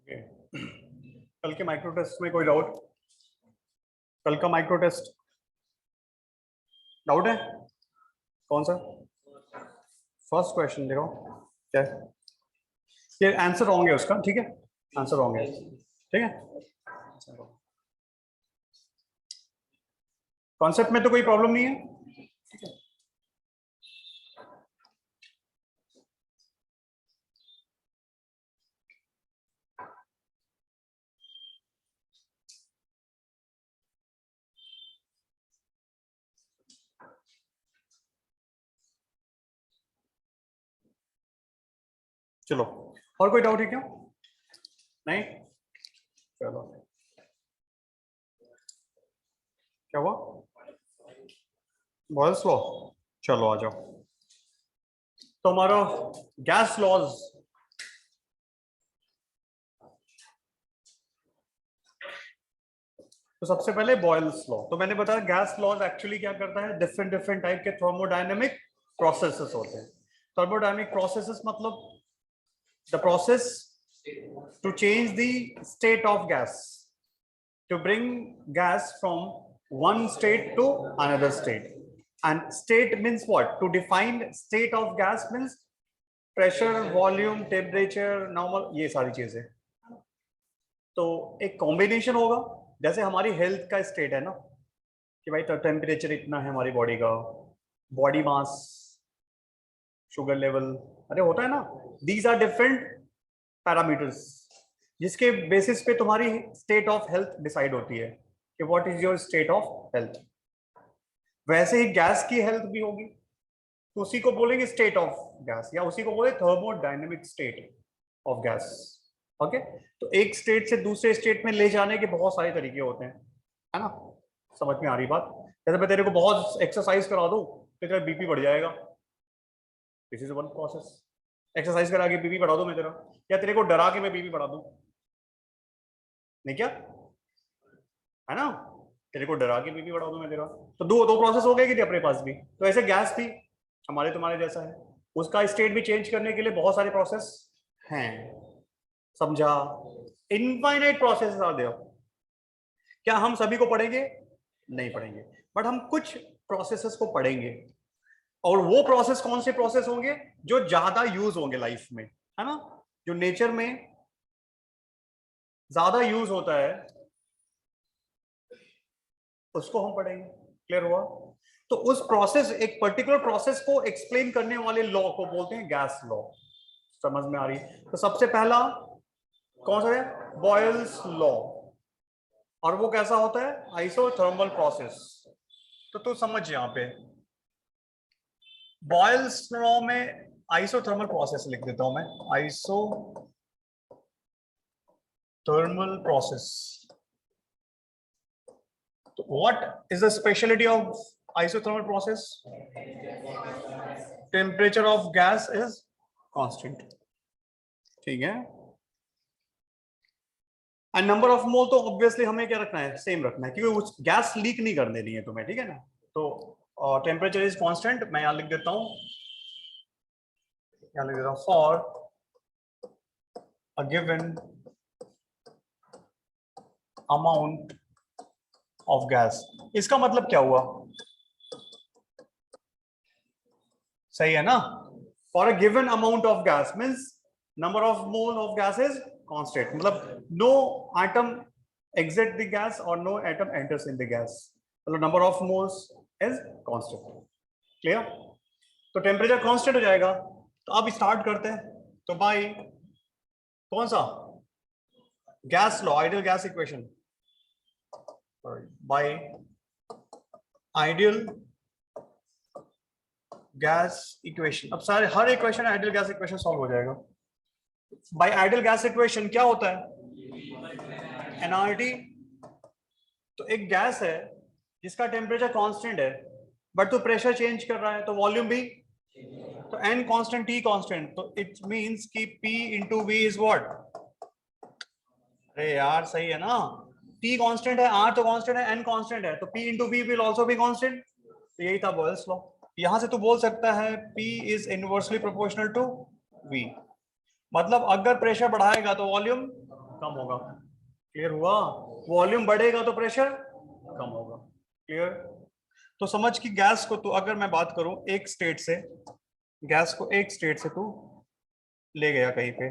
कल के micro test में कोई डाउट? कल का माइक्रो टेस्ट डाउट है? कौन सा? फर्स्ट क्वेश्चन देखो क्या है? ये आंसर रॉन्ग है उसका, ठीक है, आंसर रॉन्ग है, ठीक है। कॉन्सेप्ट में तो कोई प्रॉब्लम नहीं है, ठीक है। चलो, और कोई डाउट है क्या? नहीं? चलो, क्या हुआ? बॉयल्स लॉ, चलो आ जाओ। तो हमारा गैस लॉज, तो सबसे पहले बॉयल्स लॉ, तो मैंने बताया गैस लॉज एक्चुअली क्या करता है, डिफरेंट डिफरेंट टाइप के थर्मोडायनेमिक प्रोसेसेस होते हैं। थर्मोडायनेमिक प्रोसेसेस मतलब the process to change the state of gas, to bring gas from one state to another state. And state means what? To define state of gas means pressure, volume, temperature, normal, ये सारी चीजें। तो एक combination होगा, जैसे हमारी health का state है ना कि भाई टेम्परेचर इतना है हमारी बॉडी का, बॉडी मास, शुगर लेवल, अरे होता है ना, दीज आर डिफरेंट पैरामीटर्स जिसके बेसिस पे तुम्हारी स्टेट ऑफ हेल्थ डिसाइड होती है कि what is your state of health. वैसे ही गैस की हेल्थ भी होगी, तो उसी को बोलेंगे स्टेट ऑफ गैस, या उसी को बोले thermodynamic state of gas. Okay, तो एक स्टेट से दूसरे स्टेट में ले जाने के बहुत सारे तरीके होते हैं, है ना? समझ में आ रही बात? जैसे मैं तेरे को बहुत एक्सरसाइज करा दूं तो तेरा बीपी बढ़ जाएगा, this is one process. Exercise करा के बीपी बढ़ा दूं मैं तेरा, या तेरे को डरा के मैं बीपी बढ़ा दूं, नहीं क्या, है ना? तेरे को डरा के बीपी बढ़ा दूं मैं तेरा, तो दो दो प्रोसेस हो गए कि अपने पास भी। तो ऐसे गैस भी हमारे तुम्हारे जैसा है, उसका स्टेट भी चेंज करने के लिए बहुत सारे प्रोसेस हैं, समझा? Infinite process are there. क्या हम सभी को पढ़ेंगे? नहीं पढ़ेंगे, बट हम कुछ प्रोसेसेस को पढ़ेंगे। और वो प्रोसेस कौन से प्रोसेस होंगे जो ज्यादा यूज होंगे लाइफ में, है ना? जो नेचर में ज्यादा यूज होता है उसको हम पढ़ेंगे। क्लियर हुआ? तो उस प्रोसेस, एक पर्टिकुलर प्रोसेस को एक्सप्लेन करने वाले लॉ को बोलते हैं गैस लॉ। समझ में आ रही है? तो सबसे पहला कौन सा है? Boyle's law. और वो कैसा होता है? Isothermal process. तो तू समझ यहां पे बॉयल्स लॉ में आइसोथर्मल प्रोसेस लिख देता हूं मैं, आइसोथर्मल प्रोसेस। तो what is the speciality of isothermal process? Temperature of gas is constant, ठीक है। एंड नंबर ऑफ मोल तो ऑब्वियसली हमें क्या रखना है? सेम रखना है, क्योंकि उस गैस लीक नहीं करने दी है तुम्हें, ठीक है ना? तो टेम्परेचर इज कांस्टेंट, मैं यहां लिख देता हूं, यहां लिख देता हूं for a given amount of gas. इसका मतलब क्या हुआ? सही है ना? For a given amount of gas means number of mole of gas is constant, मतलब no atom exit the gas or no atom enters in the gas, मतलब number of moles is constant। Clear? तो temperature constant हो जाएगा। तो अब start करते हैं। तो बाय कौन सा? Gas law, ideal gas equation, by ideal gas equation. अब सारे हर equation ideal gas equation solve हो जाएगा। बाय आइडियल गैस इक्वेशन क्या होता है? एनआरटी। तो एक गैस है जिसका टेम्परेचर कांस्टेंट है, बट तो प्रेशर चेंज कर रहा है, तो वॉल्यूम भी, तो एन कांस्टेंट टी कांस्टेंट, तो इट मींस कि P into V is what? अरे यार सही है ना, T कांस्टेंट है, R तो कांस्टेंट है, N कांस्टेंट है, तो P into V will also be constant. तो यही था बॉयल्स लॉ। यहां से तू बोल सकता है P is inversely proportional to V, मतलब अगर प्रेशर बढ़ाएगा तो वॉल्यूम कम होगा। क्लियर हुआ? वॉल्यूम बढ़ेगा तो प्रेशर कम होगा। क्लियर? तो समझ कि गैस को, तो अगर मैं बात करूं एक स्टेट से, गैस को एक स्टेट से तू ले गया कहीं पे,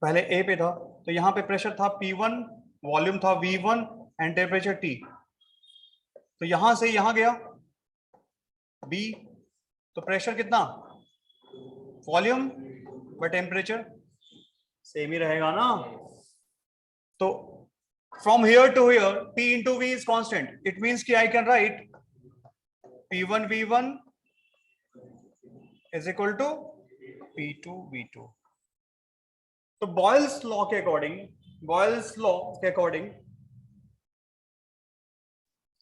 पहले ए पे था, तो यहाँ पे प्रेशर था P1, वॉल्यूम था V1 एंड टेम्परेचर T। तो यहां से यहां गया B, तो प्रेशर कितना, वॉल्यूम व टेम्परेचर सेम ही रहेगा ना। तो from here to here P into V is constant, it means कि I can write P1 V1 is equal to P2 V2। तो बॉयल्स लॉ के अकॉर्डिंग, बॉयल्स लॉ के according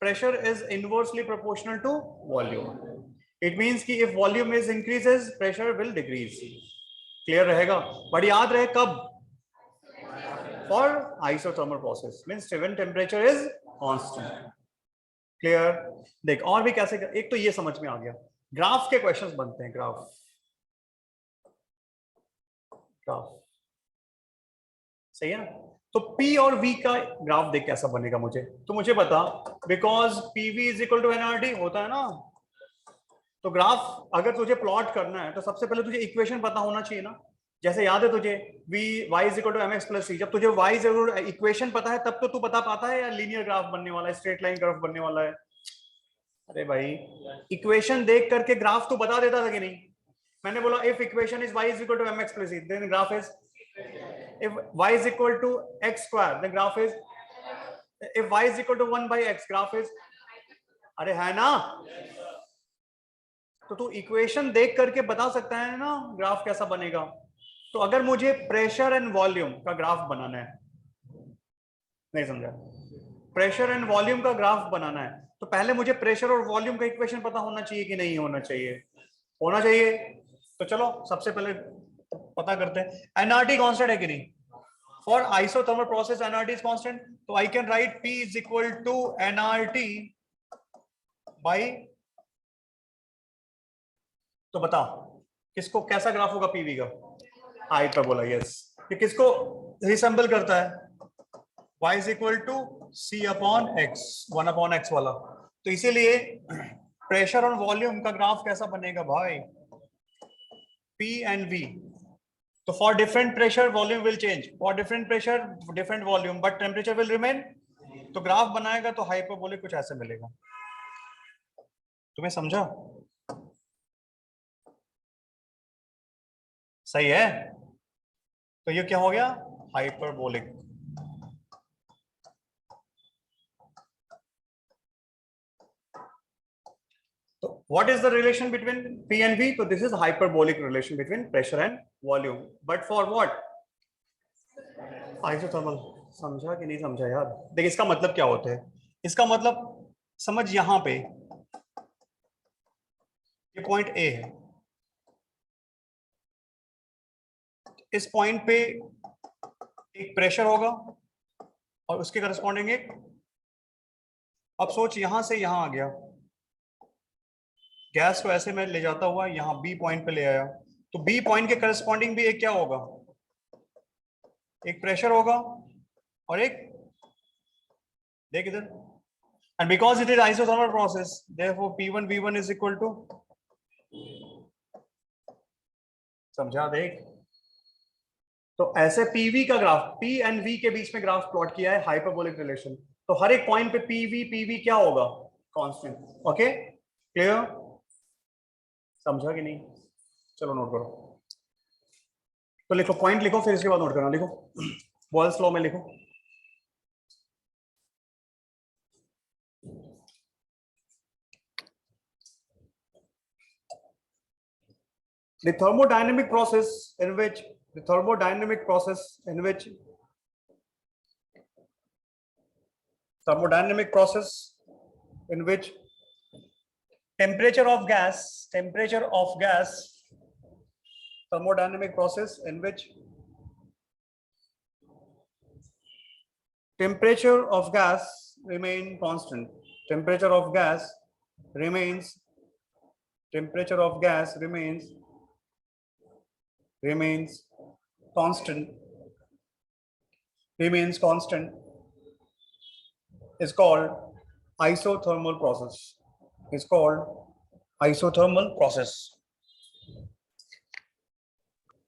pressure is inversely proportional to volume. It means कि if volume is increases, pressure will decrease. Clear रहेगा? But याद रहे कब? For isothermal process means when temperature is constant. Clear? देख और भी कैसे, एक तो ये समझ में आ गया, ग्राफ के क्वेश्चंस बनते हैं, ग्राफ ग्राफ सही है ना। तो P और V का ग्राफ देख कैसा बनेगा मुझे, तो मुझे बता, because PV is equal to NRT होता है ना। तो ग्राफ अगर तुझे प्लॉट करना है तो सबसे पहले तुझे इक्वेशन पता होना चाहिए ना। जैसे याद है तुझे y is equal to mx plus c, जब तुझे y इक्वेशन पता है तब तो तू बता पाता है या लीनियर ग्राफ बनने वाला है, स्ट्रेट लाइन ग्राफ बनने वाला है। अरे भाई इक्वेशन देख करके ग्राफ तू बता देता था कि नहीं। मैंने बोला if equation is y is equal to mx plus c, then graph is, if y is equal to x square, the graph is, if y is equal to 1 by x, graph is, अरे है ना। तो तू equation देख करके बता सकता है ना ग्राफ कैसा बनेगा। तो अगर मुझे प्रेशर एंड वॉल्यूम का ग्राफ बनाना है, नहीं समझा, प्रेशर एंड वॉल्यूम का ग्राफ बनाना है तो पहले मुझे प्रेशर और वॉल्यूम का इक्वेशन पता होना चाहिए कि नहीं होना चाहिए? होना चाहिए। तो चलो सबसे पहले पता करते हैं, एनआरटी कांस्टेंट है कि नहीं। For isothermal process, nRT is constant. So I can write P is equal to nRT by, तो बता किसको कैसा ग्राफ होगा PV का? Hyperbola, yes. ये किसको रिसेंबल करता है? Y is equal to C upon X, 1 upon X वाला। तो इसीलिए प्रेशर और वॉल्यूम का ग्राफ कैसा बनेगा भाई? P and V. So for different pressure, volume will change. For different pressure, different volume, but temperature will remain. तो graph बनाएगा तो हाइपरबोलिक कुछ ऐसे मिलेगा। तुम्हें समझा? सही है। तो ये क्या हो गया? हाइपरबोलिक। तो what is the relation between P and V? So this is hyperbolic relation between pressure and volume. But for what? Isothermal. समझा कि नहीं समझा यार? देख इसका मतलब क्या होता है, इसका मतलब समझ, यहां पे ये पॉइंट ए है, इस पॉइंट पे एक प्रेशर होगा और उसके करस्पॉन्डिंग एक, अब सोच यहां से यहां आ गया, गैस को ऐसे मैं ले जाता हुआ यहां बी पॉइंट पे ले आया, तो बी पॉइंट के करस्पॉन्डिंग भी एक क्या होगा, एक प्रेशर होगा और एक, देख इधर, and because it is isothermal process therefore P1 V1 is equal to, समझा? देख तो ऐसे PV का ग्राफ, P एंड V के बीच में ग्राफ प्लॉट किया है, हाइपरबोलिक रिलेशन। तो हर एक पॉइंट पे PV क्या होगा? कांस्टेंट। Okay clear? समझा कि नहीं? चलो नोट करो, तो लिखो पॉइंट लिखो, फिर इसके बाद नोट करना, लिखो बॉयल्स लॉ में लिखो। The thermodynamic process in which thermodynamic process in which temperature of gas thermodynamic process in which temperature of gas remain constant, temperature of gas remains constant remains constant is called isothermal process. Is called isothermal process.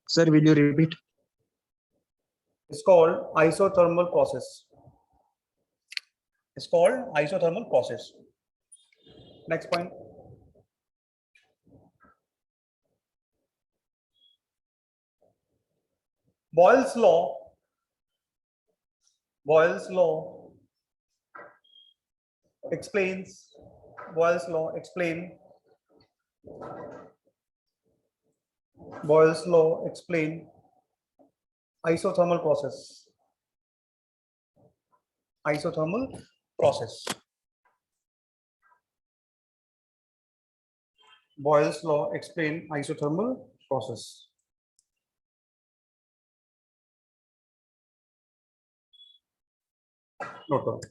Sir, will you repeat? It's called isothermal process. It's called isothermal process. Next point. Boyle's law. Boyle's law explains. Boyle's law explain. Boyle's law explain isothermal process. Isothermal process. Boyle's law explain isothermal process. Note down.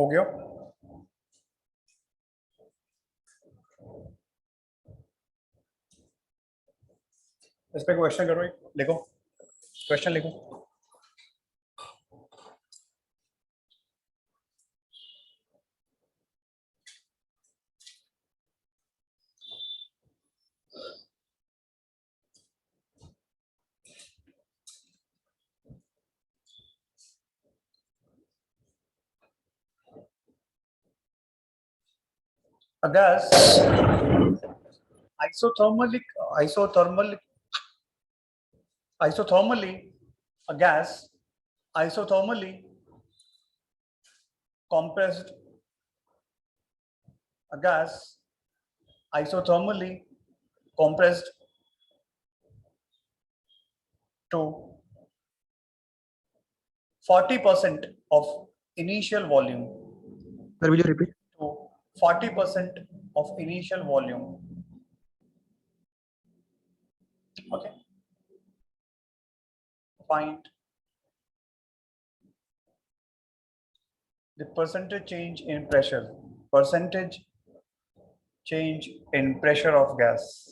हो गया? इस पे question करो, लिखो question लिखो. A gas isothermally isothermally isothermally a gas isothermally compressed a gas isothermally compressed to 40% of initial volume. Sir, will you repeat? To 40% of initial volume. Okay. Find the percentage change in pressure, percentage change in pressure of gas.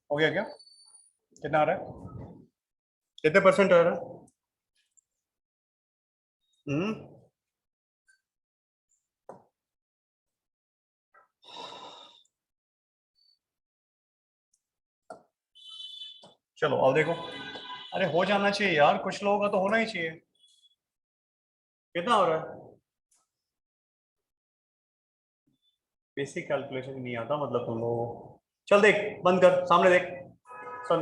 हो गया क्या? कितना आ रहा है? कितने percent आ रहा है? चलो अब देखो, अरे हो जाना चाहिए यार, कुछ लोगों का तो होना ही चाहिए। कितना हो रहा है? बेसिक कैलकुलेशन नहीं आता मतलब तुम लोगों को। चल देख, बंद कर, सामने देख। चल,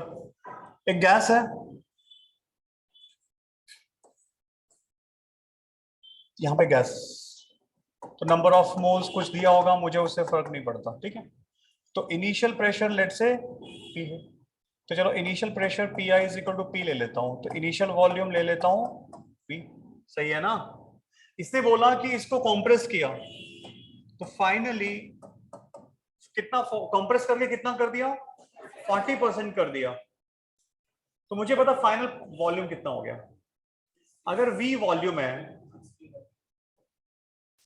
एक गैस है, यहाँ पे गैस, तो नंबर ऑफ मोल्स कुछ दिया होगा, मुझे उससे फर्क नहीं पड़ता, ठीक है। तो initial pressure let say P है, तो चलो initial pressure P I is equal to P ले लेता हूँ, तो इनिशियल वॉल्यूम ले लेता हूँ पी। सही है ना? इसने बोला कि इसको कॉम्प्रेस किया, तो फाइनली कितना कंप्रेस करके कितना कर दिया? 40% कर दिया। तो मुझे पता फाइनल वॉल्यूम कितना हो गया। अगर V वॉल्यूम है,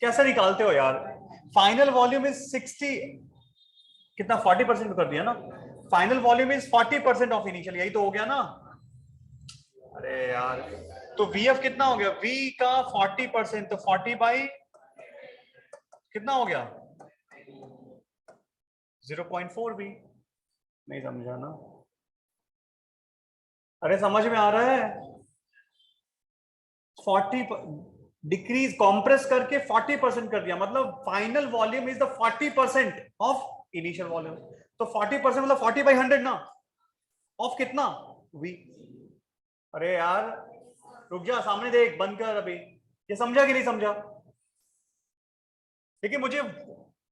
कैसे निकालते हो यार? फाइनल वॉल्यूम इज 60, कितना 40% कर दिया ना। Final volume is 40% of initial, यही तो हो गया ना। अरे यार, तो VF कितना हो गया? V का 40%, तो 40/, कितना हो गया? 0.4 V। नहीं समझा ना? अरे समझ में आ रहा है? 40 डिक्रीज कॉम्प्रेस करके 40% कर दिया, मतलब final volume is the 40% of initial volume. तो 40% मतलब 40/100 ना, ऑफ कितना? V। अरे यार रुक जा, सामने देख, बंद कर अभी। ये समझा कि नहीं समझा? देखिए मुझे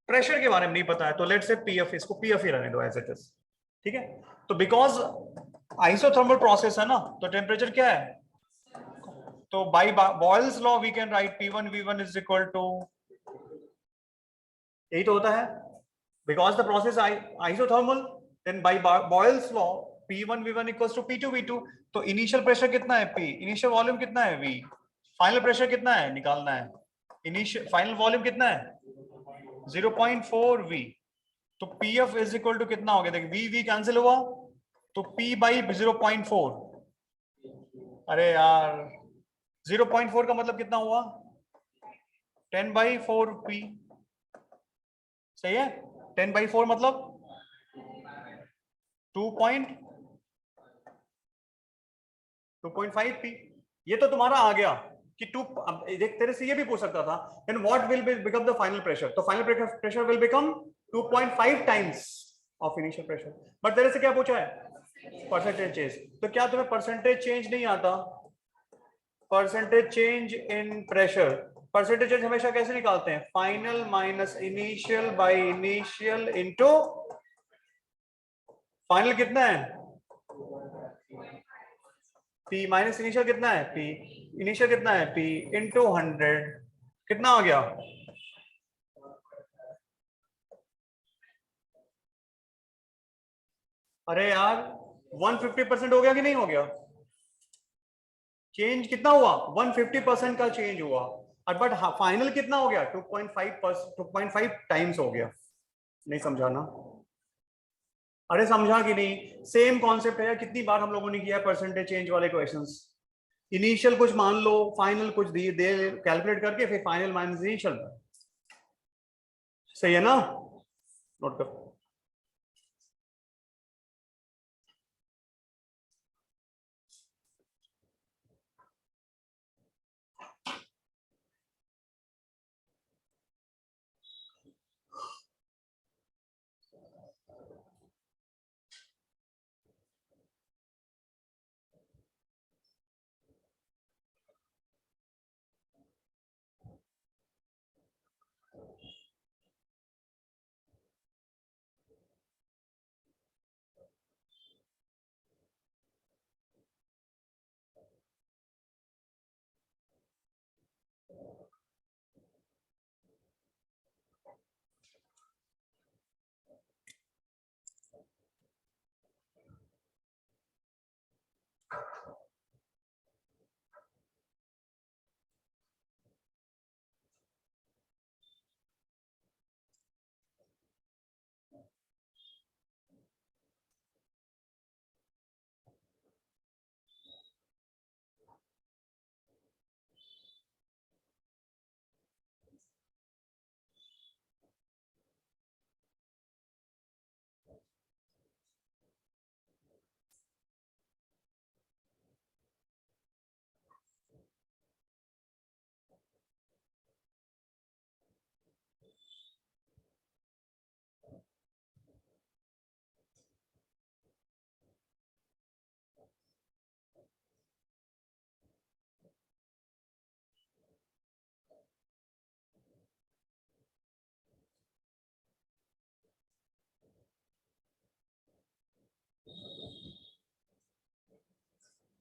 प्रेशर के बारे में नहीं पता है, तो लेट से पीएफ, इसको पीएफ ही रहने दो एज इट इज, ठीक है। तो बिकॉज आइसोथर्मल प्रोसेस है ना, तो टेम्परेचर क्या है? तो by Boyle's law we can write P1 V1 is equal to, यही तो होता है, because the process isothermal, then by Boyle's law P1 V1 equals to P2 V2। तो इनिशियल प्रेशर कितना है P, इनिशियल वॉल्यूम कितना है V, फाइनल प्रेशर कितना है निकालना है, इनिशियल फाइनल वॉल्यूम कितना है 0.4 V। तो PF इज इक्वल टू कितना हो गया? देख V V कैंसिल हुआ, तो P बाई 0.4। अरे यार 0.4 का मतलब कितना हुआ? 10/4 P। सही है? 10/4 मतलब 2.5 P। ये तो तुम्हारा आ गया कि टू, देख तेरे से ये भी पूछ सकता था, then what will become the final pressure, तो final pressure will become 2.5 times of initial pressure. But तेरे से क्या पूछा है? Percentage change. तो क्या तुम्हें परसेंटेज चेंज नहीं आता? Percentage change in pressure, percentage change हमेशा कैसे निकालते हैं? Final minus initial by initial into final कितना है P, माइनस इनिशियल कितना है P, इनिशियल कितना है P इनटू 100, कितना हो गया? अरे यार 150% हो गया कि नहीं हो गया? चेंज कितना हुआ? 150% का चेंज हुआ, और बट फाइनल कितना हो गया? 2.5 टाइम्स हो गया। नहीं समझा ना? अरे समझा कि नहीं? सेम कॉन्सेप्ट है, कितनी बार हम लोगों ने किया परसेंटेज चेंज वाले क्वेश्चंस। इनिशियल कुछ मान लो, फाइनल कुछ दे कैलकुलेट करके फिर फाइनल माइनस इनिशियल। सही है ना? नोट कर।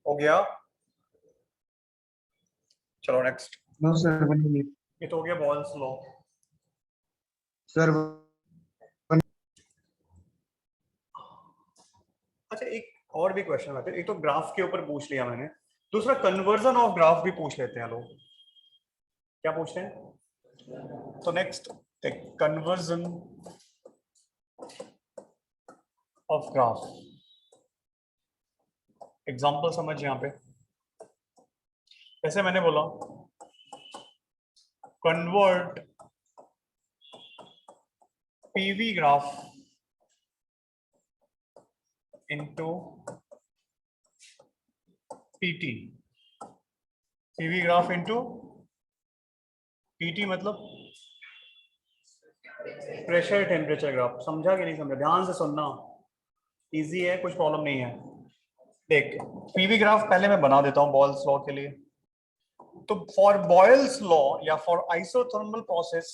हो गया? चलो नेक्स्ट। No, sir. 1 minute. ये तो हो गया बॉयल्स लॉ। Sir, अच्छा, एक और भी क्वेश्चन आते हैं। एक तो ग्राफ के ऊपर पूछ लिया मैंने, दूसरा कन्वर्जन ऑफ ग्राफ भी पूछ लेते हैं लोग। क्या पूछते हैं? तो next conversion of graph. Example समझ यहां पे, जैसे मैंने बोला convert PV graph into PT. PV graph into PT मतलब प्रेशर टेम्परेचर ग्राफ। समझा कि नहीं समझा? ध्यान से सुनना, इजी है, कुछ प्रॉब्लम नहीं है। देख, पीवी ग्राफ पहले मैं बना देता हूं बॉयल्स लॉ के लिए। तो फॉर बॉयल्स लॉ या for isothermal process,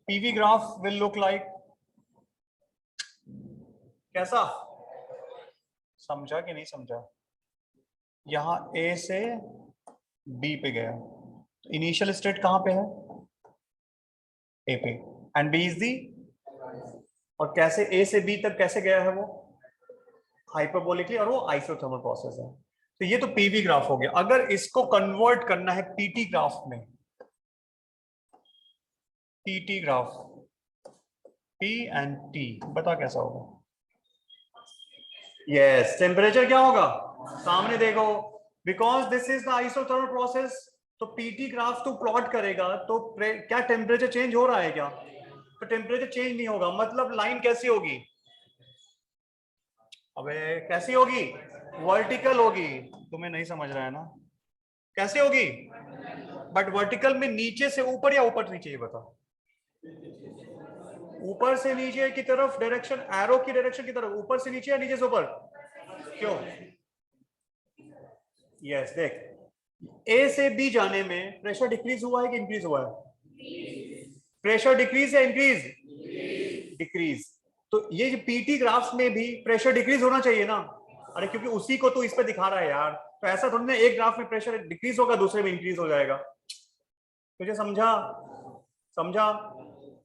PV graph will look like कैसा? समझा कि नहीं समझा? यहां ए से बी पे गया, इनिशियल स्टेट कहां पे है? ए पे, एंड बी इज दी, और कैसे ए से बी तक कैसे गया है वो? हाइपरबोलिकली, और वो आइसोथर्मल प्रोसेस है। तो ये तो पीवी ग्राफ हो गया। अगर इसको कन्वर्ट करना है पीटी ग्राफ में, PT graph, P and T, बता कैसा होगा? यस, टेम्परेचर क्या होगा? सामने देखो, because this is the isothermal process. तो पीटी ग्राफ तो प्लॉट करेगा तो क्या टेम्परेचर चेंज हो रहा है क्या? तो टेम्परेचर चेंज नहीं होगा, मतलब लाइन कैसी होगी? अबे कैसी होगी? वर्टिकल होगी। तुम्हें नहीं समझ रहा है ना? कैसे होगी? बट वर्टिकल में नीचे से ऊपर या ऊपर नीचे, ये बता। ऊपर से नीचे की तरफ डायरेक्शन, एरो की डायरेक्शन की तरफ, ऊपर से नीचे या नीचे से ऊपर? क्यों? यस, देख, ए से बी जाने में प्रेशर डिक्रीज हुआ है कि इंक्रीज हुआ है? प्रेशर डिक्रीज या इंक्रीज? डिक्रीज। तो ये जो पीटी ग्राफ में भी प्रेशर डिक्रीज होना चाहिए ना? अरे क्योंकि उसी को तो इस पे दिखा रहा है यार। तो ऐसा थोड़ी ना एक ग्राफ में प्रेशर डिक्रीज होगा दूसरे में इंक्रीज हो जाएगा। तुझे समझा? समझा?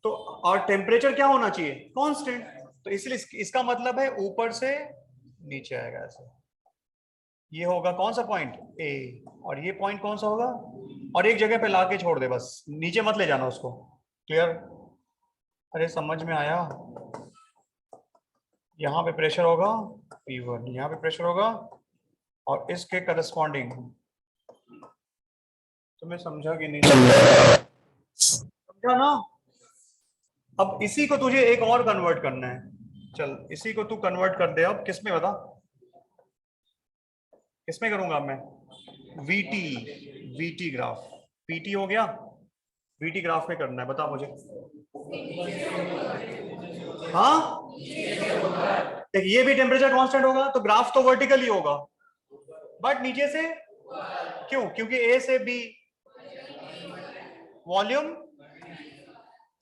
तो और टेम्परेचर क्या होना चाहिए? कांस्टेंट। तो इसलिए इसका मतलब है ऊपर से नीचे आएगा ऐसे। ये होगा कौन सा पॉइंट? ए। और ये पॉइंट कौन सा होगा? और एक जगह पे लाके छोड़ दे बस, नीचे मत ले जाना उसको। क्लियर? अरे समझ में आया? यहाँ पे प्रेशर होगा P1, यहाँ पे प्रेशर होगा, और इसके करस्पॉन्डिंग। तुम्हें समझा कि नहीं समझा? समझा ना? अब इसी को तुझे एक और कन्वर्ट करना है। चल इसी को तू कन्वर्ट कर दे। अब किसमें बता? किसमें करूंगा अब मैं? वीटी। VT graph. पीटी हो गया, वीटी ग्राफ में करना है, बता मुझे। हाँ, देख ये भी टेम्परेचर कांस्टेंट होगा तो ग्राफ तो वर्टिकल ही होगा, बट नीचे से क्यों? क्योंकि ए से बी वॉल्यूम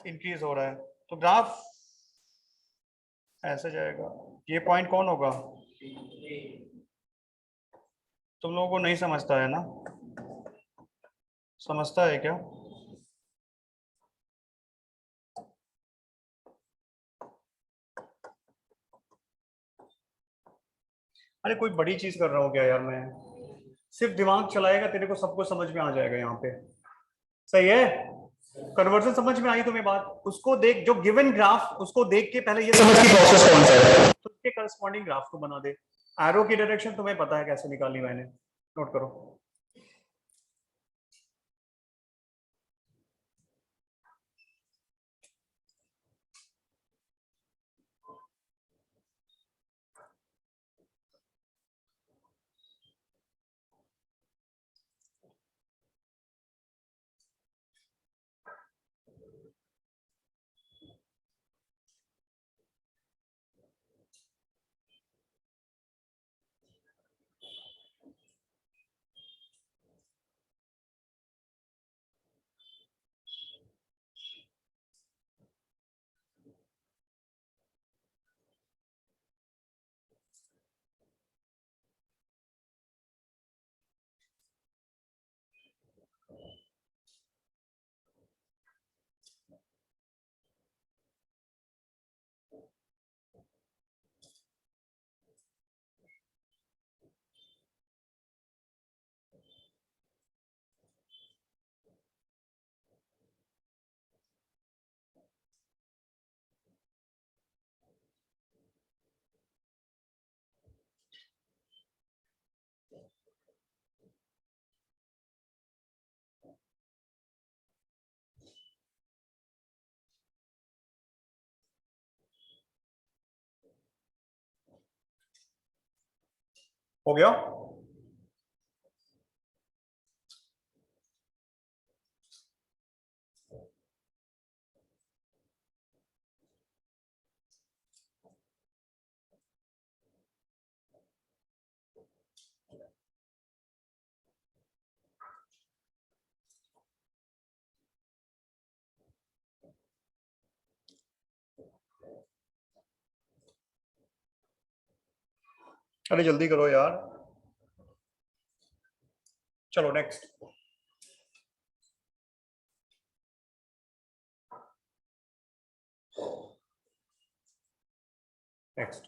इंक्रीज हो रहा है, तो ग्राफ ऐसे जाएगा। ये पॉइंट कौन होगा? तुम लोगों को नहीं समझता है ना? समझता है क्या? अरे कोई बड़ी चीज कर रहा हूँ क्या यार मैं? सिर्फ दिमाग चलाएगा, तेरे को सब कुछ समझ में आ जाएगा यहाँ पे। सही है? कन्वर्जन समझ में आई तुम्हें बात? उसको देख, जो गिवन ग्राफ, उसको देख के पहले ये समझ की प्रोसेस कौन सा है, तो उसके करस्पॉन्डिंग ग्राफ को बना दे। एरो की डायरेक्शन तुम्हें पता है कैसे निकाली मैंने, नोट करो। हो गया? अरे जल्दी करो यार, चलो नेक्स्ट। नेक्स्ट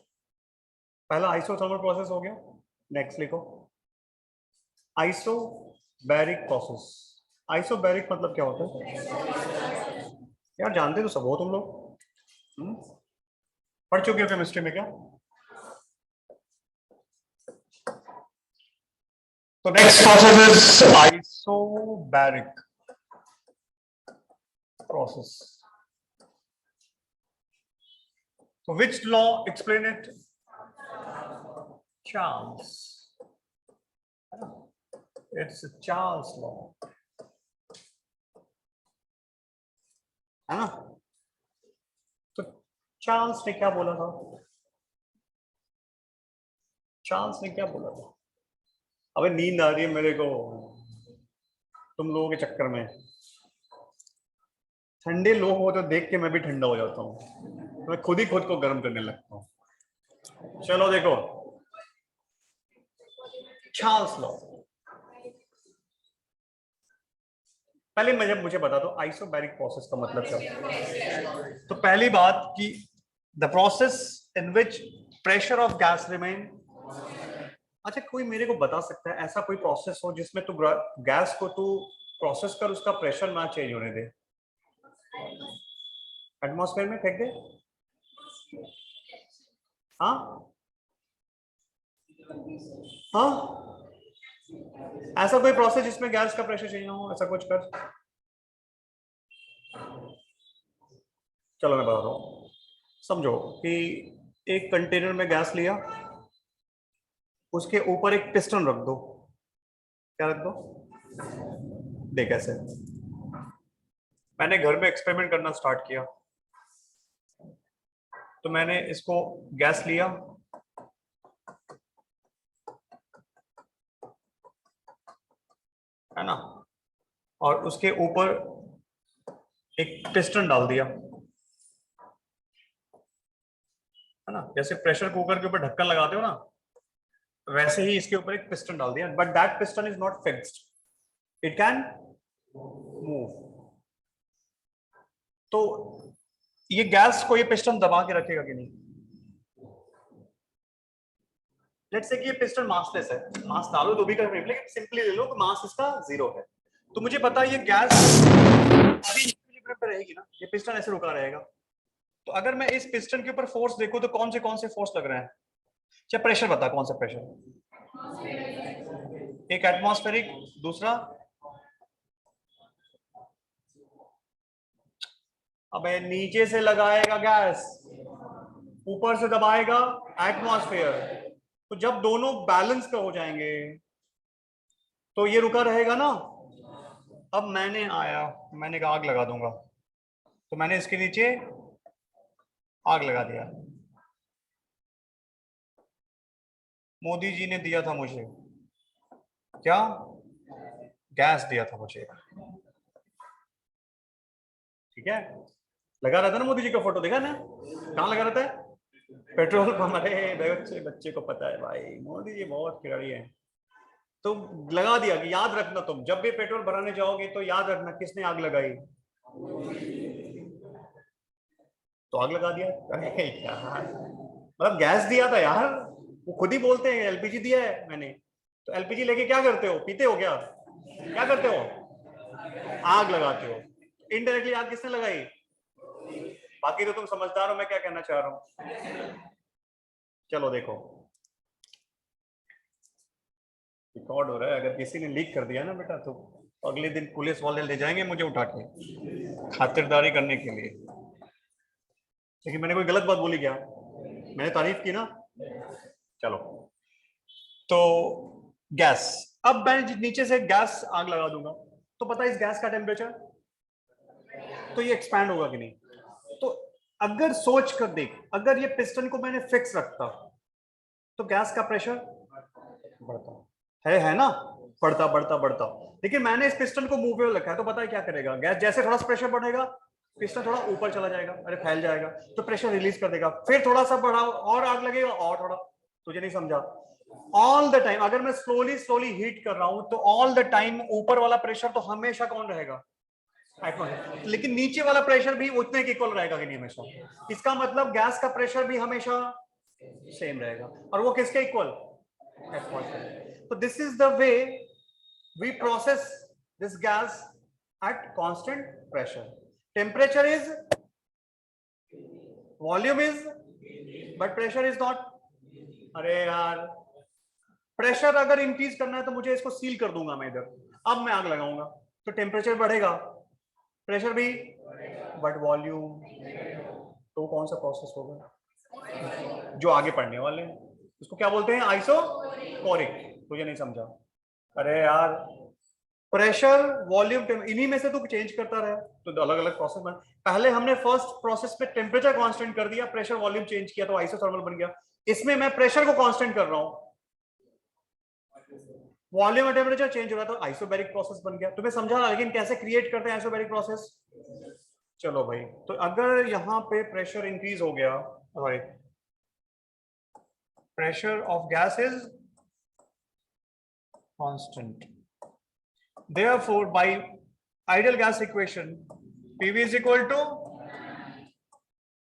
पहला आइसोथर्मल प्रोसेस हो गया। नेक्स्ट लिखो आइसोबैरिक प्रोसेस। आइसोबैरिक मतलब क्या होता है यार? जानते तो सब हो तुम लोग, पढ़ चुके हो केमिस्ट्री में क्या? तो next process is isobaric process. So which law explain it? Charles. It's a Charles law. है ना? तो चार्ल्स ने क्या बोला था? चार्ल्स ने क्या बोला था? अबे नींद आ रही है मेरे को तुम लोगों के चक्कर में। ठंडे लोग हो तो देख के मैं भी ठंडा हो जाता हूँ, मैं खुद ही खुद को गर्म करने लगता हूँ। चलो देखो चार्ल्स लॉ। पहले मुझे बता दो आइसोबैरिक प्रोसेस का मतलब क्या है। तो पहली बात कि the process in which pressure of gas remain. अच्छा कोई मेरे को बता सकता है ऐसा कोई प्रोसेस हो जिसमें तू गैस को तू प्रोसेस कर उसका प्रेशर ना चेंज होने दे? एटमॉस्फेयर में फेंक दे? हाँ हाँ, ऐसा कोई प्रोसेस जिसमें गैस का प्रेशर चेंज ना हो, ऐसा कुछ कर। चलो मैं बता रहा हूँ, समझो कि एक कंटेनर में गैस लिया, उसके ऊपर एक पिस्टन रख दो। क्या रख दो? देख ऐसे मैंने घर में एक्सपेरिमेंट करना स्टार्ट किया। तो मैंने इसको गैस लिया, है ना, और उसके ऊपर एक पिस्टन डाल दिया, है ना, जैसे प्रेशर कुकर के ऊपर ढक्कन लगाते हो ना, वैसे ही इसके ऊपर एक पिस्टन डाल दिया। But that piston is not fixed, it can move. तो ये गैस को ये पिस्टन दबा के रखेगा कि नहीं? लेट्स से कि ये पिस्टन मासलेस है, मास डालो तो भी कर, लेकिन सिंपली ले लो कि मास इसका 0 है। तो मुझे पता है ये गैस अभी इक्विलिब्रियम पे रहेगी ना, ये पिस्टन ऐसे रुका रहेगा। तो अगर मैं इस पिस्टन के ऊपर फोर्स देखूं तो कौन से फोर्स लग रहे हैं? अच्छा प्रेशर बता, कौन सा प्रेशर? एक एटमॉस्फेरिक, दूसरा? अबे नीचे से लगाएगा गैस, ऊपर से दबाएगा एटमॉस्फेयर। तो जब दोनों बैलेंस का हो जाएंगे तो ये रुका रहेगा ना। अब मैंने कहा आग लगा दूंगा, तो मैंने इसके नीचे आग लगा दिया। मोदी जी ने दिया था मुझे क्या? गैस दिया था मुझे, ठीक है। लगा रहता ना मोदी जी का फोटो, देखा ना कहाँ लगा रहता है? Petrol pump. अरे बच्चे को पता है भाई, मोदी जी बहुत खिलाड़ी है। तो लगा दिया कि याद रखना, तुम जब भी पेट्रोल भराने जाओगे तो याद रखना किसने आग लगाई। तो आग लगा दिया। अरे यार मतलब गैस दिया था यार, वो खुद ही बोलते हैं एलपीजी दिया है मैंने। तो एलपीजी लेके क्या करते हो, पीते हो क्या? क्या करते हो? आग लगाते हो। इनडायरेक्टली आग किसने लगाई? बाकी तो तुम समझदार हो, मैं क्या कहना चाह रहा हूं। चलो देखो रिकॉर्ड हो रहा है, अगर किसी ने लीक कर दिया ना बेटा तो अगले दिन पुलिस वाले ले जाएंगे मुझे उठा के खातिरदारी करने के लिए। लेकिन मैंने कोई गलत बात बोली क्या? मैंने तारीफ की ना। चलो तो गैस, अब मैं नीचे से गैस आग लगा दूंगा तो पता है इस गैस का टेम्परेचर, तो ये एक्सपैंड होगा कि नहीं? तो अगर सोच कर देख, अगर ये पिस्टन को मैंने फिक्स रखता तो गैस का प्रेशर बढ़ता है ना, बढ़ता बढ़ता बढ़ता। लेकिन मैंने इस पिस्टन को मूवेबल रखा है तो पता है क्या करेगा, गैस जैसे थोड़ा सा प्रेशर बढ़ेगा पिस्टन थोड़ा ऊपर चला जाएगा, अरे फैल जाएगा, तो प्रेशर रिलीज कर देगा, फिर थोड़ा सा बढ़ाओ और आग लगेगा और थोड़ा। तुझे नहीं समझा? ऑल द टाइम अगर मैं स्लोली स्लोली हीट कर रहा हूं तो ऑल द टाइम ऊपर वाला प्रेशर तो हमेशा कौन रहेगा? एटमॉस्फेयर। लेकिन नीचे वाला प्रेशर भी उतने के इक्वल रहेगा कि नहीं हमेशा? इसका मतलब गैस का प्रेशर भी हमेशा सेम रहेगा, और वो किसके इक्वल? एटमॉस्फेयर। तो this is the way we process this gas at constant pressure. Temperature is, volume is, but pressure is not. अरे यार, प्रेशर अगर इंक्रीज करना है तो मुझे इसको सील कर दूंगा मैं इधर, अब मैं आग लगाऊंगा तो टेम्परेचर बढ़ेगा, प्रेशर भी, बट वॉल्यूम, तो कौन सा प्रोसेस होगा जो आगे पढ़ने वाले हैं, उसको क्या बोलते हैं? आइसोकोरिक। तुझे नहीं समझा? अरे यार, प्रेशर वॉल्यूम इन्हीं में से तो चेंज करता रहा, तो अलग अलग प्रोसेस बन। पहले हमने फर्स्ट प्रोसेस पे टेम्परेचर कांस्टेंट कर दिया, प्रेशर वॉल्यूम चेंज किया तो आइसोथर्मल बन गया। इसमें मैं प्रेशर को कांस्टेंट कर रहा हूं, वॉल्यूम और टेम्परेचर चेंज हो रहा है तो आइसोबैरिक प्रोसेस बन गया। तुम्हें समझा? लेकिन कैसे क्रिएट करते हैं आइसोबैरिक प्रोसेस? चलो भाई, तो अगर यहां पे प्रेशर इंक्रीज हो गया, sorry, pressure of gas is constant. Therefore, by ideal gas equation, PV is equal to,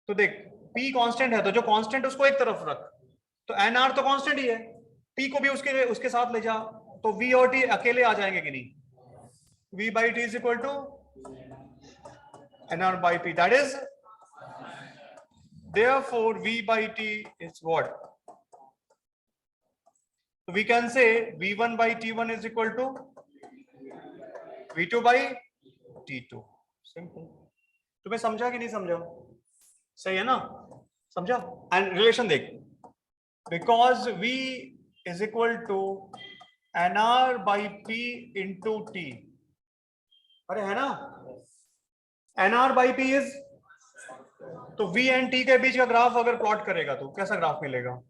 तो देख P कांस्टेंट है तो जो कांस्टेंट उसको एक तरफ रख, तो NR तो कांस्टेंट ही है, P को भी उसके साथ ले जा, तो V और T अकेले आ जाएंगे कि नहीं? V by T is equal to NR by P. That is, therefore V by T is what? So we can say V1 by T1 is equal to V2 by T2. Simple. तुम्हें समझा कि नहीं समझा? सही है ना? समझा? And relation देख, because V is equal to NR by P into T. अरे है ना? NR by P is, तो V एंड T के बीच का ग्राफ अगर प्लॉट करेगा तो कैसा ग्राफ मिलेगा?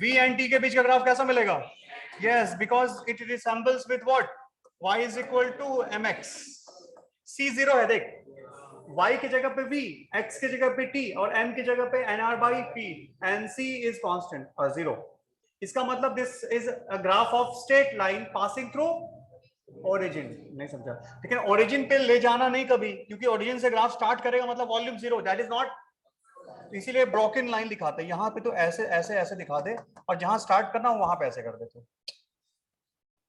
V एंड T के बीच का ग्राफ कैसा मिलेगा? Yes, because it resembles with what? Y is equal to mx. C 0 है देख, y की जगह पे v, x की जगह पे t और m की जगह पे nr by p, and c is constant और 0. इसका मतलब this is a graph of straight line passing through origin. नहीं समझा? लेकिन ओरिजिन पे ले जाना नहीं कभी, क्योंकि ओरिजिन से ग्राफ स्टार्ट करेगा मतलब वॉल्यूम 0, दैट इज नॉट, इसीलिए ब्रोकन लाइन दिखाते हैं। यहाँ पे तो ऐसे ऐसे ऐसे दिखा दे और जहां स्टार्ट करना हो वहां पे ऐसे कर देते।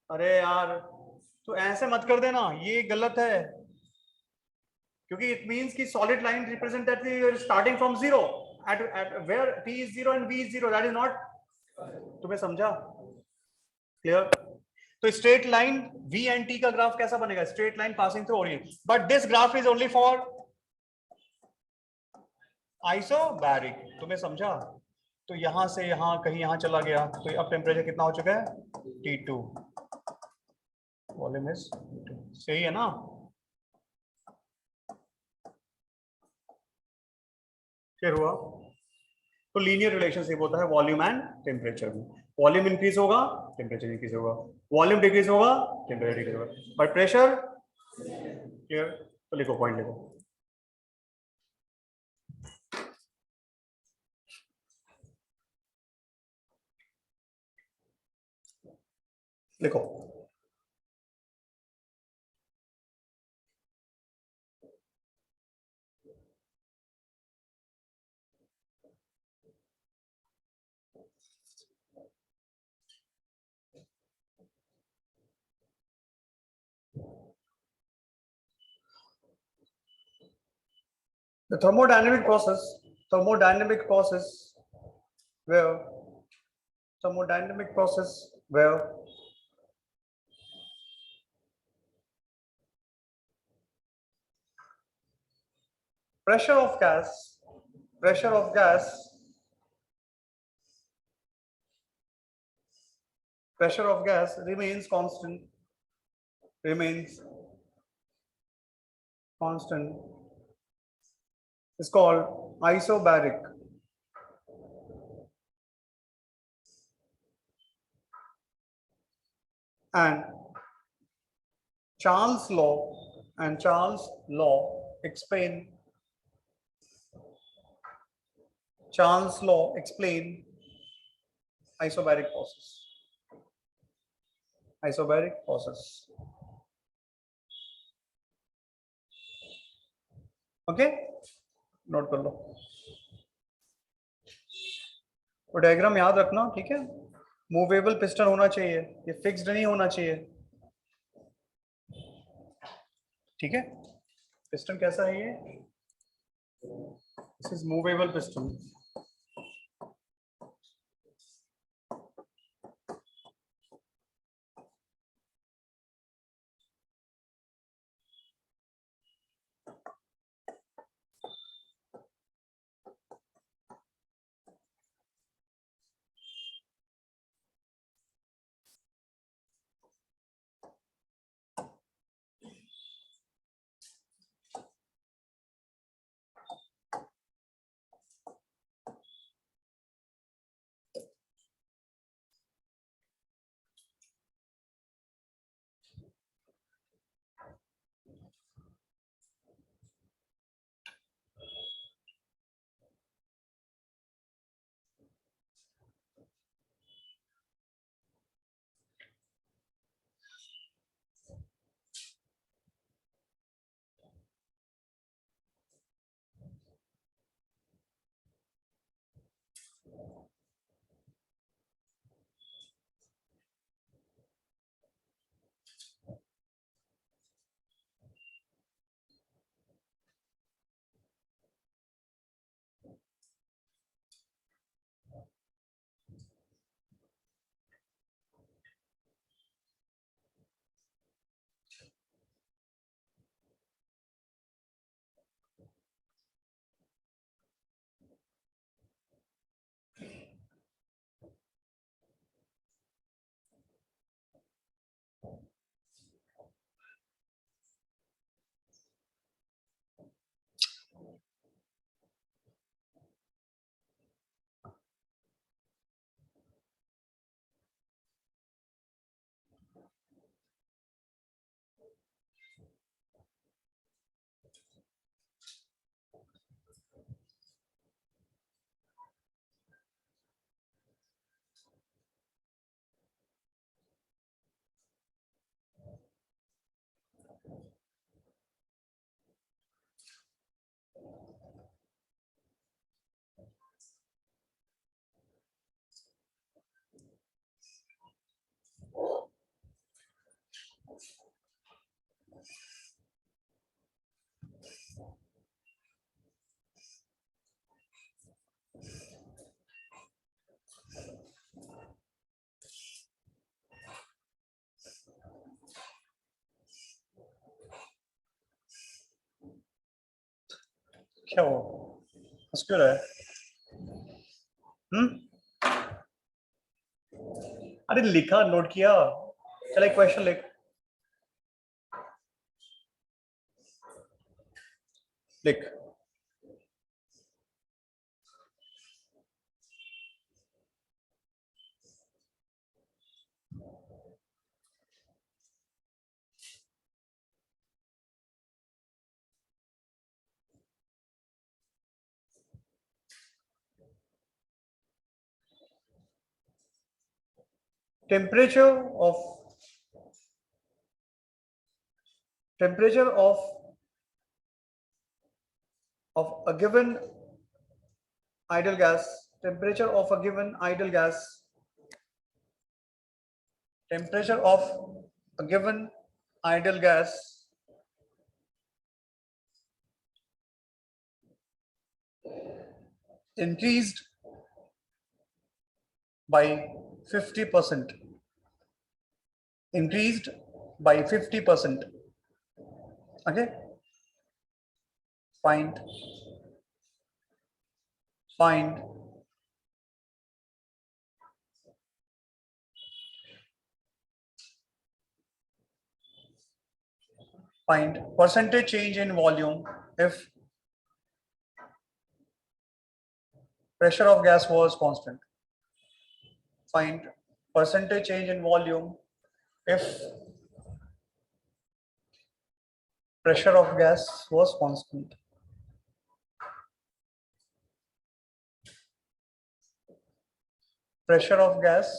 अरे यार, तो ऐसे मत कर देना, ये गलत है, क्योंकि इट मींस कि solid line represent that you are starting from 0 at where p is 0 and v is 0, that is not. तुम्हें समझा? क्लियर? तो straight line v and t का ग्राफ कैसा बनेगा? Straight line passing through origin, but this graph is only for isobaric. तुम्हें समझा? तो यहां से यहां कहीं यहां चला गया, तो अब टेम्परेचर कितना हो चुका है? T2, volume is T2। सही है ना? क्या हुआ? तो लीनियर रिलेशनशिप होता है वॉल्यूम एंड टेम्परेचर में। वॉल्यूम इंक्रीज होगा, टेम्परेचर इंक्रीज होगा, वॉल्यूम डिक्रीज होगा, टेम्परेचर डिक्रीज होगा, बट प्रेशर, क्लियर? तो लिखो, पॉइंट लिखो। लिखो, the thermodynamic process where thermodynamic process where pressure of gas pressure of gas remains constant, is called isobaric. And Charles' law explain isobaric process. Okay, note कर लो, तो diagram याद रखना, ठीक है। मूवेबल पिस्टन होना चाहिए, ये फिक्स्ड नहीं होना चाहिए, ठीक है। पिस्टन कैसा है ये? This is movable piston. क्या हो, हंस क्यों रहा है? अरे लिखा, नोट किया, चल एक क्वेश्चन लिख। temperature of temperature of a given ideal gas temperature of a given ideal gas temperature of a given ideal gas increased by 50%, increased by 50%. Okay, find find percentage change in volume if pressure of gas was constant. Find percentage change in volume if pressure of gas was constant. Pressure of gas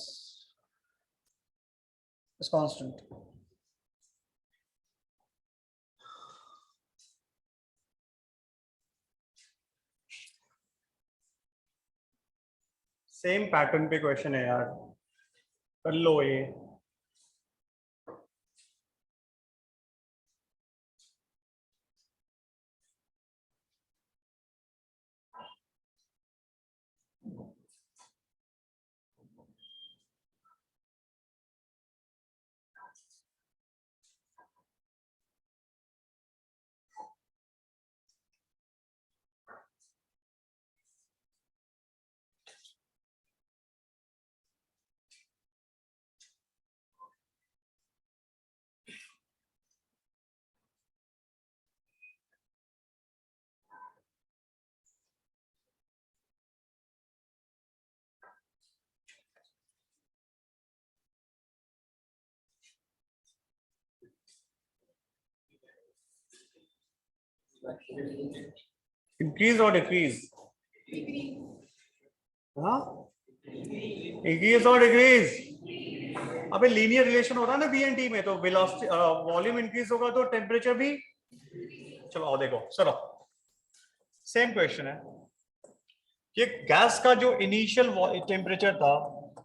is constant. Same pattern पे question है यार, कर लो ये। Increase और decrease, हाँ increase और decrease. अबे linear relation हो रहा है ना बी एंड टी में, तो वेलोसिटी वॉल्यूम इंक्रीज होगा तो टेम्परेचर भी। चलो आओ देखो, चलो सेम क्वेश्चन है। ये गैस का जो इनिशियल टेम्परेचर था,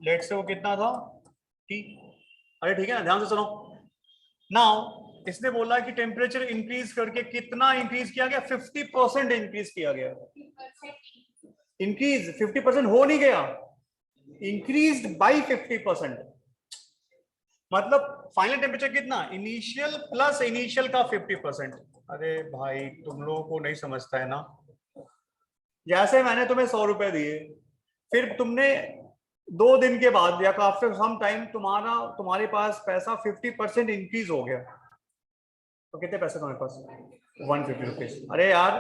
लेट से वो कितना था टी। अरे ठीक है ना, ध्यान से सुनो। नाउ इसने बोला कि टेम्परेचर इंक्रीज करके कितना इंक्रीज किया गया, 50% इंक्रीज किया गया। इंक्रीज 50% हो नहीं गया, इंक्रीज बाई 50%। मतलब फाइनल टेम्परेचर कितना, इनिशियल प्लस इनिशियल का 50%। अरे भाई तुम लोगों को नहीं समझता है ना। जैसे मैंने तुम्हें 100 रुपए दिए, फिर तुमने 2 दिन के बाद या आफ्टर सम टाइम तुम्हारे पास पैसा 50% इंक्रीज हो गया, तो कितने पैसे तुम्हारे पास, 150 रुपीज। अरे यार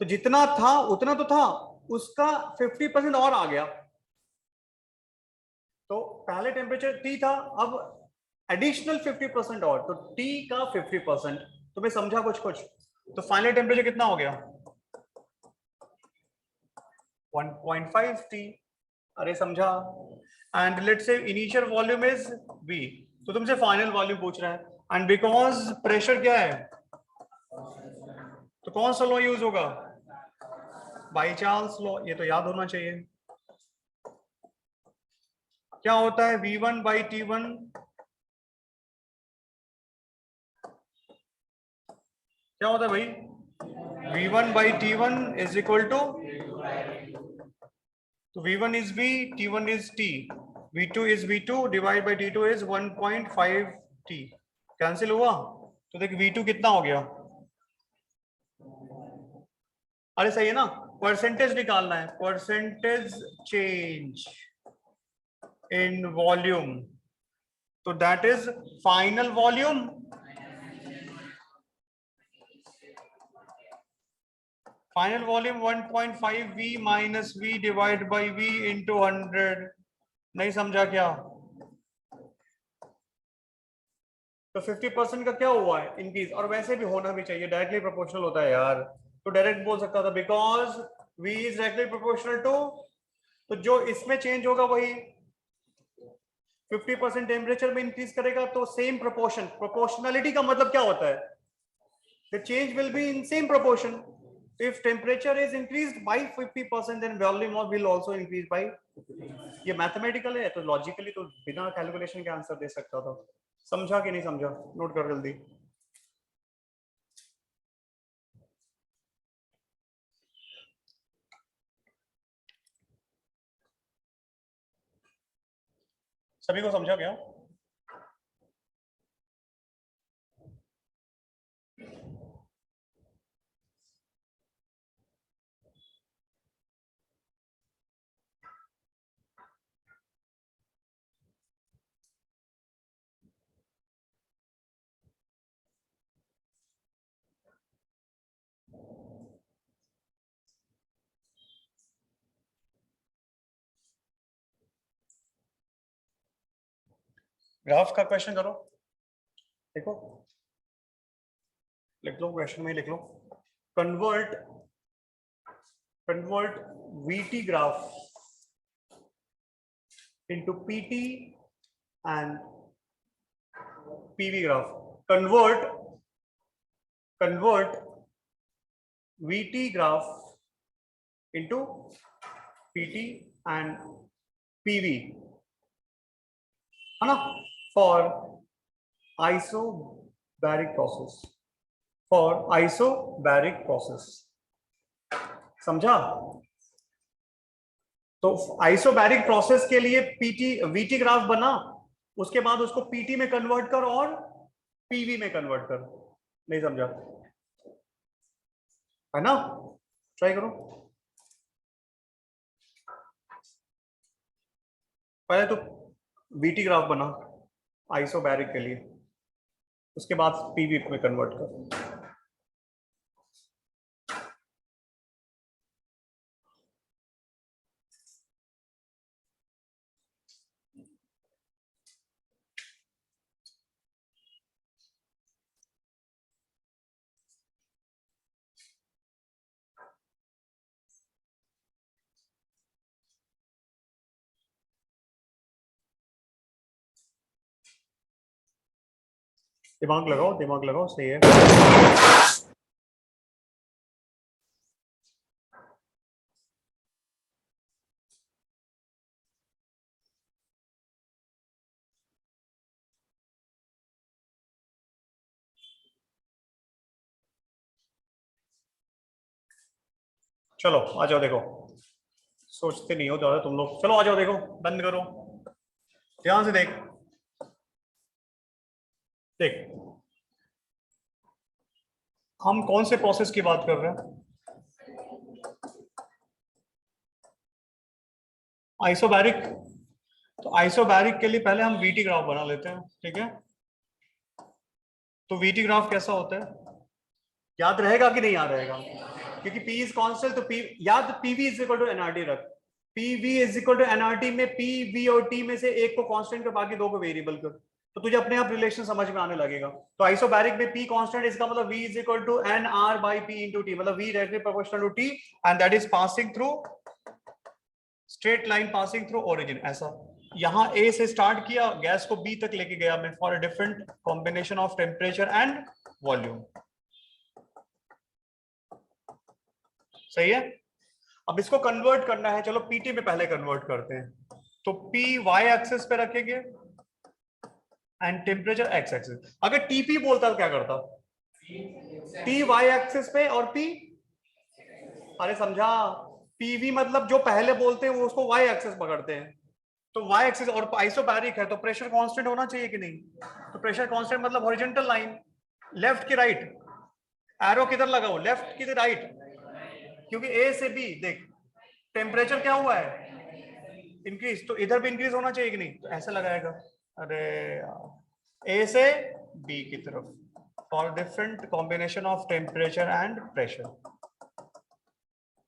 तो जितना था उतना तो था, उसका 50% और आ गया। तो पहले टेम्परेचर टी था, अब एडिशनल 50% और, तो टी का 50%। तुम्हें समझा कुछ कुछ? तो फाइनल टेम्परेचर कितना हो गया, 1.5 टी। अरे समझा। And let's say initial volume is B, तो तुमसे फाइनल वॉल्यूम पूछ रहा है। एंड बिकॉज प्रेशर क्या है, तो कौन सा लॉ यूज होगा, बाई चार्ल्स लॉ। ये तो याद होना चाहिए। क्या होता है V1 बाई T1, क्या होता है भाई, V1 by T1 is equal to, तो V1 is V, T1 is T, V2 is V2 divide by T2 is 1.5 T। Cancel हुआ, तो देख V2 कितना हो गया। अरे सही है ना, परसेंटेज निकालना है, परसेंटेज चेंज इन वॉल्यूम, तो that is final volume. Final volume 1.5 V minus V divide by V into 100। नहीं समझा क्या? तो 50% का क्या हुआ है, इंक्रीज। और वैसे भी होना भी चाहिए, डायरेक्टली प्रोपोर्शनल होता है यार। तो डायरेक्ट बोल सकता था because V is directly proportional to, तो जो इसमें चेंज होगा वही 50% टेम्परेचर में इंक्रीज करेगा, तो सेम प्रोपोर्शन। प्रोपोर्शनलिटी का मतलब क्या होता है, the change will be in same proportion. If temperature is increased by 50%, then volume will also increase by। ये मैथमेटिकल है, तो लॉजिकली तो बिना कैलकुलेशन के आंसर दे सकता था। समझा कि नहीं समझा, नोट कर जल्दी। सभी को समझा क्या? ग्राफ का क्वेश्चन करो, देखो लिख लो, क्वेश्चन में लिख लो, convert VT graph into PT and PV graph. Convert VT graph into PT and PV, है ना, for isobaric process. समझा? तो आइसोबैरिक प्रोसेस के लिए वीटी ग्राफ बना, उसके बाद उसको पीटी में कन्वर्ट कर और पीवी में कन्वर्ट कर। नहीं समझा है ना? ट्राई करो। पहले तो वीटी ग्राफ बना आइसोबैरिक के लिए, उसके बाद पीवी में कन्वर्ट कर। दिमाग लगाओ, सही है। चलो आ जाओ, देखो सोचते नहीं हो ज्यादा तुम लोग। चलो आ जाओ, देखो बंद करो, ध्यान से देख हम कौन से प्रोसेस की बात कर रहे हैं? आइसोबैरिक। तो आइसोबैरिक के लिए पहले हम वीटी ग्राफ बना लेते हैं, ठीक है? तो वीटी ग्राफ कैसा होता है, याद रहेगा कि नहीं याद रहेगा? क्योंकि P इज कॉन्स्टेंट, तो P याद, PV is equal to NRT रख। PV is equal to NRT में PV और T में से एक को कांस्टेंट कर, बाकी दो को वेरिएबल कर, तो तुझे अपने आप रिलेशन समझ में आने लगेगा। तो आइसोबैरिक में P कांस्टेंट, इसका मतलब V is equal to NR by P into T, मतलब V directly proportional to T and that is passing through straight line, passing through origin. ऐसा यहां A से स्टार्ट किया, गैस को B तक लेके गया मैं for a different combination of temperature and volume. सही है? अब इसको कन्वर्ट करना है, चलो पीटी में पहले कन्वर्ट करते हैं। तो P वाई एक्सिस पे रखेंगे एंड टेम्परेचर एक्स एक्सिस। अगर टीपी बोलता तो क्या करता? T वाई एक्सिस पे और P, अरे समझा, पीवी मतलब जो पहले बोलते हैं वो उसको वाई एक्सिस पकड़ते हैं। तो वाई एक्सिस और आइसोबैरिक है तो प्रेशर कांस्टेंट होना चाहिए कि नहीं? तो प्रेशर कांस्टेंट मतलब हॉरिजॉन्टल लाइन, लेफ्ट की राइट, एरो किधर लगाओ, लेफ्ट की राइट, क्योंकि ए से बी देख टेम्परेचर क्या हुआ है, इंक्रीज, तो इधर भी इंक्रीज होना चाहिए कि नहीं? तो ऐसे लगाएगा, अरे ए से बी की तरफ for different combination of temperature and pressure,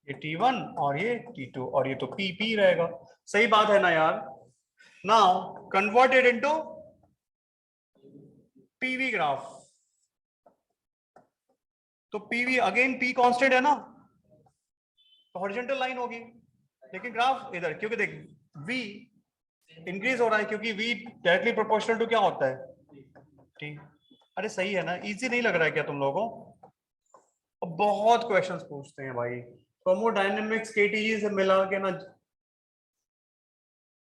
ये T1 और ये T2 और ये तो PP रहेगा। सही बात है ना यार? Now converted into PV graph. तो PV अगेन P कांस्टेंट है ना, तो हॉरिजॉन्टल लाइन होगी, लेकिन ग्राफ इधर, क्योंकि देख V इंक्रीज हो रहा है, क्योंकि V डायरेक्टली प्रोपोर्शनल टू क्या होता है, T। अरे सही है ना? इजी नहीं लग रहा है क्या तुम लोगों को? बहुत क्वेश्चंस पूछते हैं भाई, थर्मोडायनेमिक्स केटीई से मिला के ना,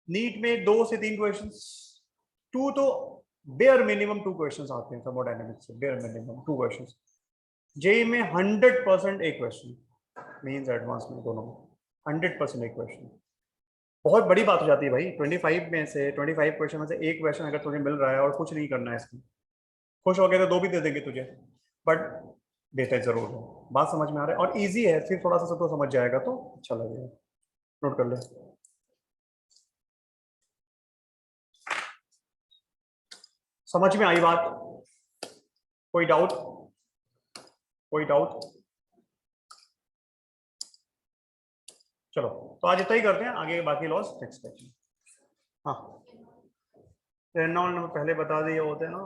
नीट में 2 से 3 क्वेश्चंस, 2 तो बेयर मिनिमम 2 क्वेश्चंस आते हैं थर्मोडायनेमिक्स से, बेयर मिनिमम 2 क्वेश्चंस। जेई में 100% एक क्वेश्चन, मेंस एडवांस में दोनों में 100% एक क्वेश्चन। बहुत बड़ी बात हो जाती है भाई, 25 क्वेश्चन में से एक क्वेश्चन अगर तुझे मिल रहा है और कुछ नहीं करना है इसमें, खुश हो गए तो 2 भी दे देंगे तुझे, बट देते जरूर हो। बात समझ में आ रहा है? और इजी है, फिर थोड़ा सा तो समझ जाएगा तो अच्छा लगेगा। नोट कर ले। समझ में आई बात? कोई डाउट? कोई डाउट? चलो तो आज इतना ही करते हैं, आगे बाकी लॉस नेक्स्ट। हाँ रेनॉल्ड नंबर पहले बता दिए होते ना,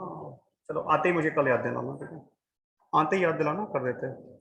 चलो आते ही मुझे कल याद दिलाना, ठीक है, आते ही याद दिलाना, कर देते हैं।